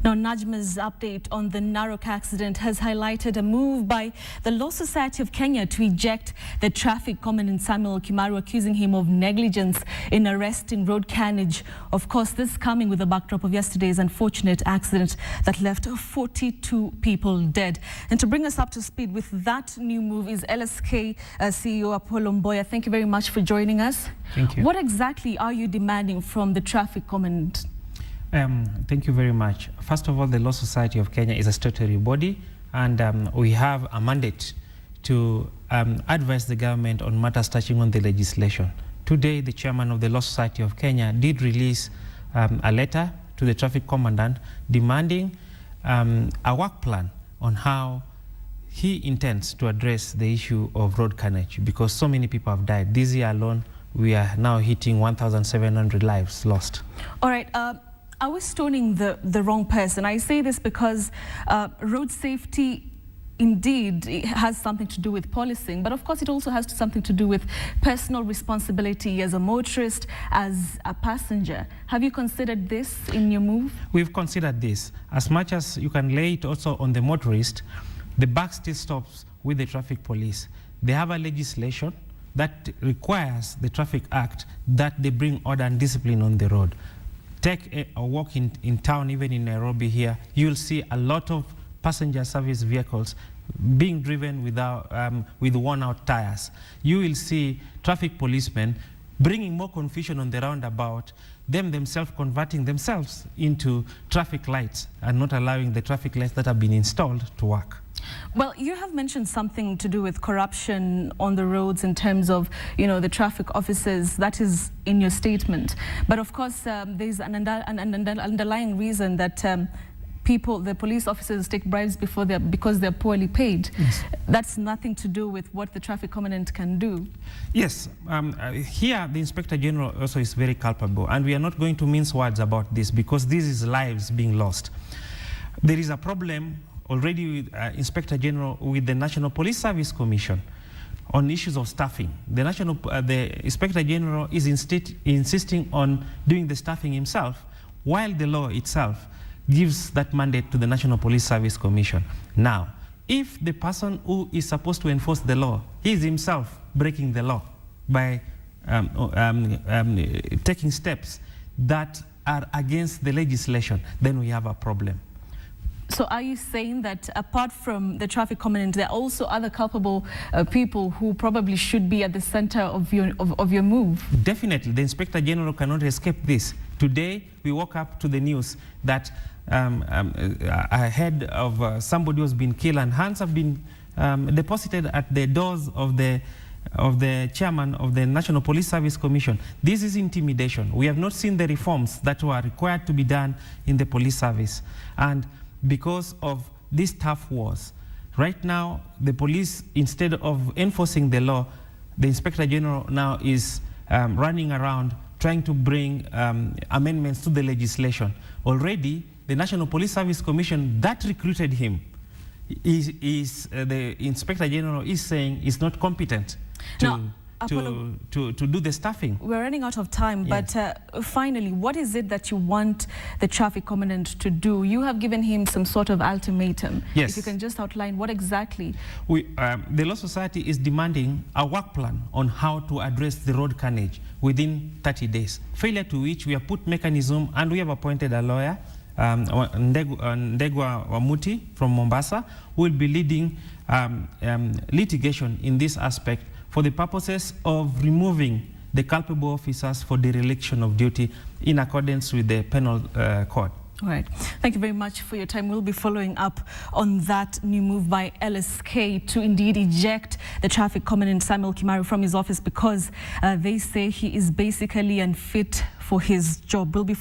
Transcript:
Now, Najma's update on the Narok accident has highlighted a move by the Law Society of Kenya to eject the traffic commandant Samuel Kimaru, accusing him of negligence in arresting road carnage. Of course, this coming with the backdrop of yesterday's unfortunate accident that left 42 people dead. And to bring us up to speed with that new move is LSK CEO Tom Omboya. Thank you very much for joining us. Thank you. What exactly are you demanding from the traffic commandant? Thank you very much. First of all, the Law Society of Kenya is a statutory body, and we have a mandate to advise the government on matters touching on the legislation. Today, the chairman of the Law Society of Kenya did release a letter to the traffic commandant demanding a work plan on how he intends to address the issue of road carnage, because so many people have died. This year alone, we are now hitting 1,700 lives lost. All right. I was stoning the wrong person. I say this because road safety indeed has something to do with policing, but of course it also has something to do with personal responsibility as a motorist, as a passenger. Have you considered this in your move? We've considered this. As much as you can lay it also on the motorist, the buck still stops with the traffic police. They have a legislation that requires the Traffic Act that they bring order and discipline on the road. Take a walk in town, even in Nairobi here, you'll see a lot of passenger service vehicles being driven with worn-out tires. You will see traffic policemen bringing more confusion on the roundabout, themselves converting themselves into traffic lights and not allowing the traffic lights that have been installed to work. Well, you have mentioned something to do with corruption on the roads in terms of, the traffic officers. That is in your statement. But of course, there's an underlying reason that the police officers take bribes because they're poorly paid. Yes. That's nothing to do with what the traffic commandant can do. Yes. Here, the Inspector General also is very culpable. And we are not going to mince words about this, because this is lives being lost. There is a problem already with Inspector General with the National Police Service Commission on issues of staffing. The Inspector General is insisting on doing the staffing himself, while the law itself gives that mandate to the National Police Service Commission. Now, if the person who is supposed to enforce the law is himself breaking the law by taking steps that are against the legislation, then we have a problem. So are you saying that apart from the traffic commandant, there are also other culpable people who probably should be at the center of your move? Definitely. The Inspector General cannot escape this. Today, we woke up to the news that a head of somebody who has been killed, and hands have been deposited at the doors of the chairman of the National Police Service Commission. This is intimidation. We have not seen the reforms that were required to be done in the police service. And because of these tough wars, right now, the police, instead of enforcing the law, the Inspector General now is running around trying to bring amendments to the legislation. Already, the National Police Service Commission that recruited him, the Inspector General is saying is not competent to do the staffing. We're running out of time, yes. But finally, what is it that you want the traffic commandant to do? You have given him some sort of ultimatum. Yes. If you can just outline what exactly. The Law Society is demanding a work plan on how to address the road carnage within 30 days. Failure to which we have put mechanism, and we have appointed a lawyer, Ndegwa Wamuti from Mombasa, who will be leading litigation in this aspect for the purposes of removing the culpable officers for dereliction of duty in accordance with the penal code. All right. Thank you very much for your time. We'll be following up on that new move by LSK to indeed eject the traffic commandant Samuel Kimaru from his office, because they say he is basically unfit for his job. We'll be